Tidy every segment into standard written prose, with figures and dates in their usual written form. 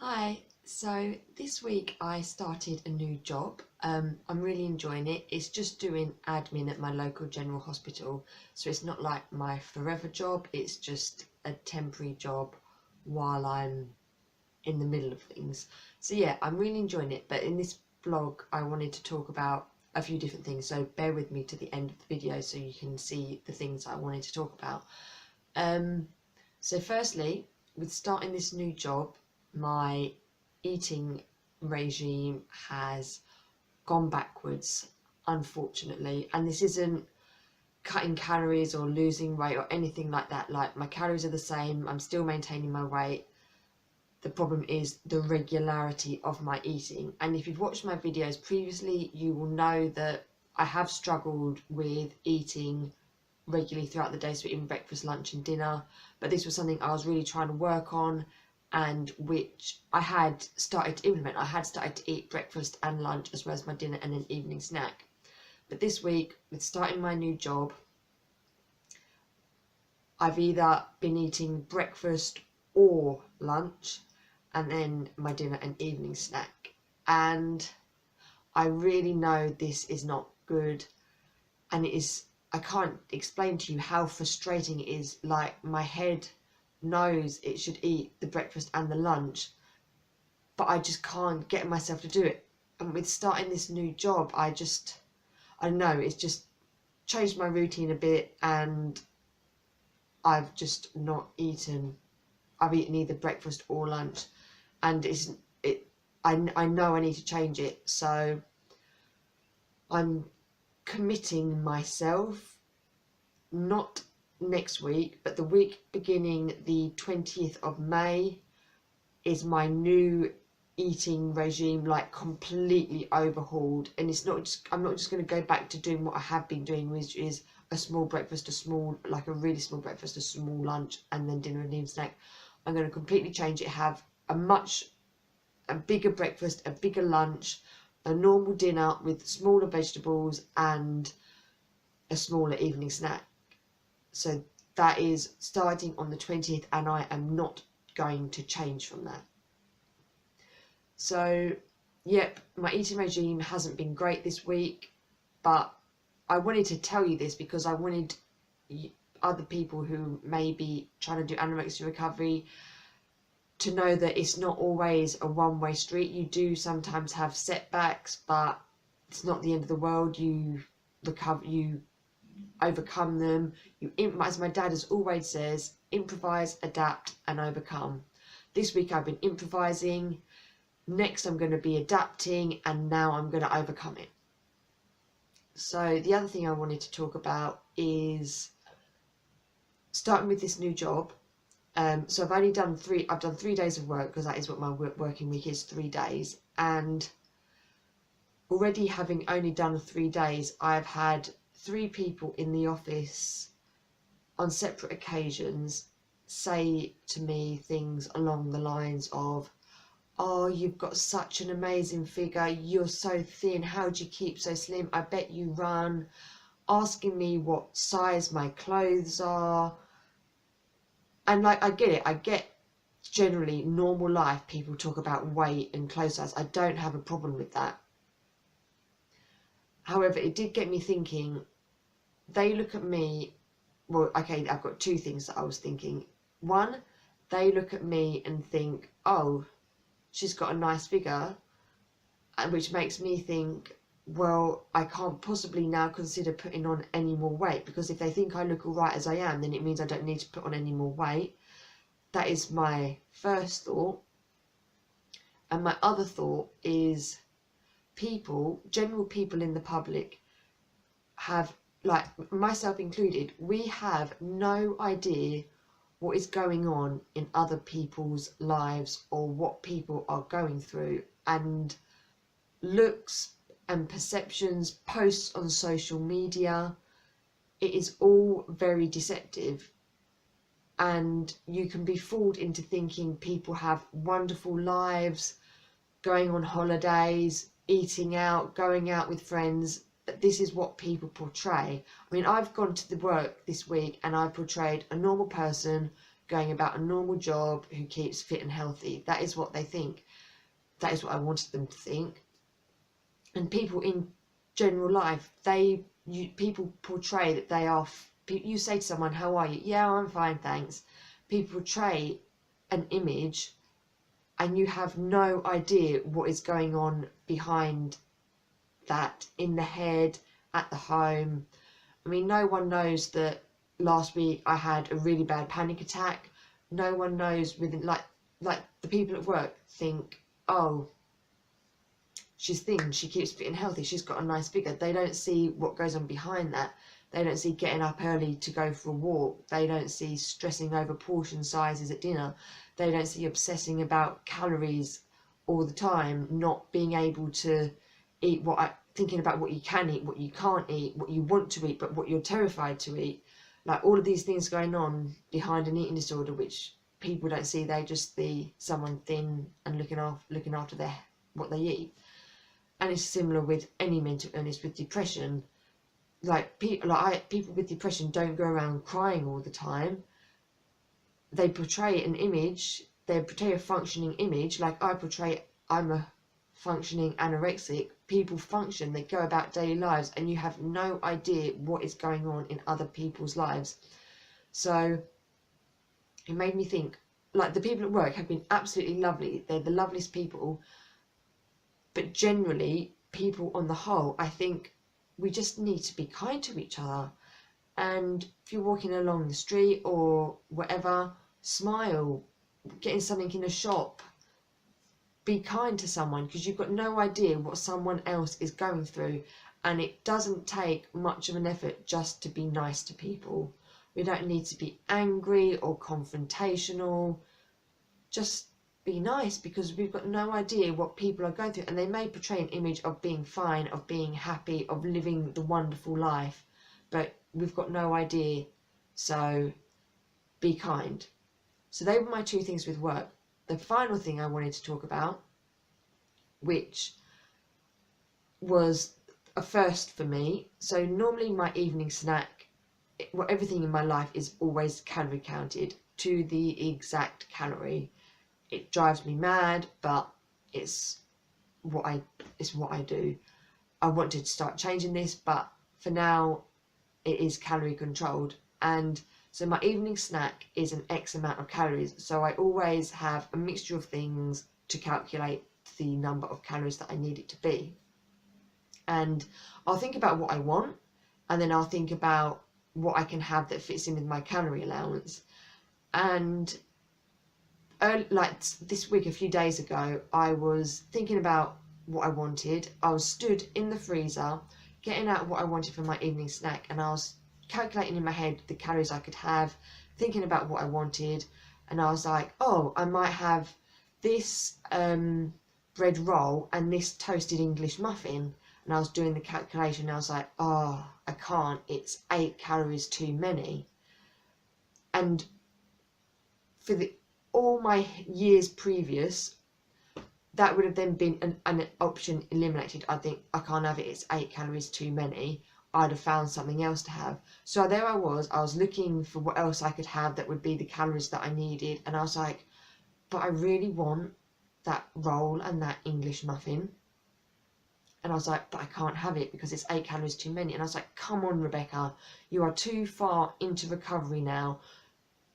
Hi, so this week I started a new job. I'm really enjoying it. It's just doing admin at my local general hospital. So it's not like my forever job, it's just a temporary job while I'm in the middle of things. So yeah, I'm really enjoying it. But in this vlog, I wanted to talk about a few different things. So bear with me to the end of the video so you can see the things I wanted to talk about. So firstly, with starting this new job, my eating regime has gone backwards, unfortunately. And this isn't cutting calories or losing weight or anything like that. Like, my calories are the same, I'm still maintaining my weight. The problem is the regularity of my eating. And if you've watched my videos previously, you will know that I have struggled with eating regularly throughout the day, so eating breakfast, lunch and dinner. But this was something I was really trying to work on, and which I had started to implement. I had started to eat breakfast and lunch as well as my dinner and an evening snack. But this week, with starting my new job, I've either been eating breakfast or lunch and then my dinner and evening snack. And I really know this is not good, and it is, I can't explain to you how frustrating it is. Like, my head knows it should eat the breakfast and the lunch, but I just can't get myself to do it. And with starting this new job, I don't know, it's just changed my routine a bit, and I've just not eaten. I've eaten either breakfast or lunch, and I know I need to change it. So I'm committing myself, not next week, but the week beginning the 20th of May is my new eating regime, like completely overhauled. And it's not just, I'm not just going to go back to doing what I have been doing, which is a small breakfast, a really small breakfast, a small lunch, and then dinner and evening snack. I'm going to completely change it, have a bigger breakfast, a bigger lunch, a normal dinner with smaller vegetables and a smaller evening snack. So that is starting on the 20th, and I am not going to change from that. So, yep, my eating regime hasn't been great this week, but I wanted to tell you this because I wanted other people who may be trying to do anorexia recovery to know that it's not always a one-way street. You do sometimes have setbacks, but it's not the end of the world. You overcome them. As my dad has always says, improvise, adapt and overcome. This week I've been improvising, next I'm going to be adapting, and now I'm going to overcome it. So the other thing I wanted to talk about is starting with this new job. So I've done 3 days of work, because that is what my working week is, 3 days. And already, having only done 3 days, I've had 3 people in the office on separate occasions say to me things along the lines of, "Oh, you've got such an amazing figure, you're so thin, how do you keep so slim, I bet you run," asking me what size my clothes are. And like, I get it, I get generally normal life people talk about weight and clothes size. I don't have a problem with that. However, it did get me thinking. They look at me, well, okay, I've got 2 things that I was thinking. One, they look at me and think, "Oh, she's got a nice figure," and which makes me think, well, I can't possibly now consider putting on any more weight, because if they think I look all right as I am, then it means I don't need to put on any more weight. That is my first thought. And my other thought is, general people in the public have, like myself included, we have no idea what is going on in other people's lives or what people are going through. And looks and perceptions, posts on social media, it is all very deceptive. And you can be fooled into thinking people have wonderful lives, going on holidays, eating out, going out with friends. But this is what people portray. I mean, I've gone to the work this week and I portrayed a normal person going about a normal job, who keeps fit and healthy. That is what they think. That is what I wanted them to think. And people in general life, people portray that they are. You say to someone, "How are you?" "Yeah, I'm fine, thanks." People portray an image, and you have no idea what is going on behind that, in the head, at the home. I mean, no one knows that last week I had a really bad panic attack. No one knows within, like the people at work think, "Oh, she's thin, she keeps fit and healthy, she's got a nice figure." They don't see what goes on behind that. They don't see getting up early to go for a walk. They don't see stressing over portion sizes at dinner. They don't see obsessing about calories all the time, not being able to eat thinking about what you can eat, what you can't eat, what you want to eat, but what you're terrified to eat. Like, all of these things going on behind an eating disorder, which people don't see. They just see someone thin and looking after what they eat. And it's similar with any mental illness. With depression, people with depression don't go around crying all the time. They portray an image. They portray a functioning image. Like I'm a functioning anorexic. People function. They go about daily lives, and you have no idea what is going on in other people's lives. So it made me think, like, the people at work have been absolutely lovely. They're the loveliest people. But generally, people on the whole, I think we just need to be kind to each other. And if you're walking along the street or whatever, smile. Getting something in a shop, be kind to someone, because you've got no idea what someone else is going through. And it doesn't take much of an effort just to be nice to people. We don't need to be angry or confrontational. Just be nice, because we've got no idea what people are going through. And they may portray an image of being fine, of being happy, of living the wonderful life, but we've got no idea. So be kind. So they were my two things with work. The final thing I wanted to talk about, which was a first for me. So normally my evening snack, everything in my life is always calorie counted to the exact calorie. It drives me mad, but it's what I do. I wanted to start changing this, but for now it is calorie controlled. And so my evening snack is an X amount of calories. So I always have a mixture of things to calculate the number of calories that I need it to be. And I'll think about what I want, and then I'll think about what I can have that fits in with my calorie allowance. And like this week, a few days ago, I was thinking about what I wanted. I was stood in the freezer getting out what I wanted for my evening snack, and I was calculating in my head the calories I could have, thinking about what I wanted. And I was like, oh, I might have this bread roll and this toasted English muffin. And I was doing the calculation, and I was like, oh, I can't, it's 8 calories too many. And for all my years previous, that would have then been an option eliminated. I think, I can't have it, it's 8 calories too many. I'd have found something else to have. So there I was looking for what else I could have that would be the calories that I needed. And I was like, but I really want that roll and that English muffin. And I was like, but I can't have it because it's 8 calories too many. And I was like, come on, Rebecca, you are too far into recovery now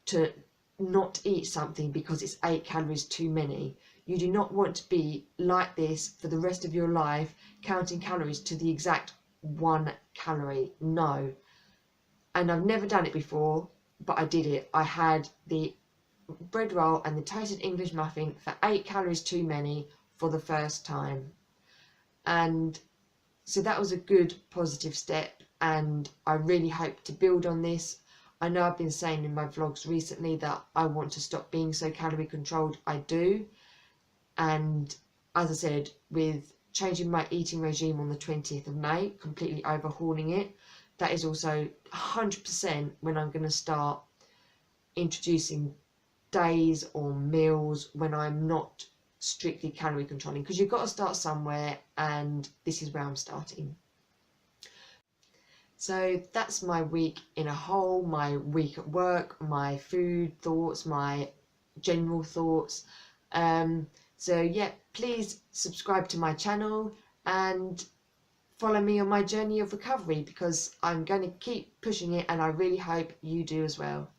to not eat something because it's 8 calories too many. You do not want to be like this for the rest of your life, counting calories to the exact 1 calorie. No. And I've never done it before, but I did it. I had the bread roll and the toasted English muffin for 8 calories too many for the first time. And so that was a good positive step, and I really hope to build on this. I know I've been saying in my vlogs recently that I want to stop being so calorie controlled. I do. And as I said, with changing my eating regime on the 20th of May, completely overhauling it, that is also 100% when I'm going to start introducing days or meals when I'm not strictly calorie controlling, because you've got to start somewhere, and this is where I'm starting. So that's my week in a whole, my week at work, my food thoughts, my general thoughts. So yeah, please subscribe to my channel and follow me on my journey of recovery, because I'm going to keep pushing it, and I really hope you do as well.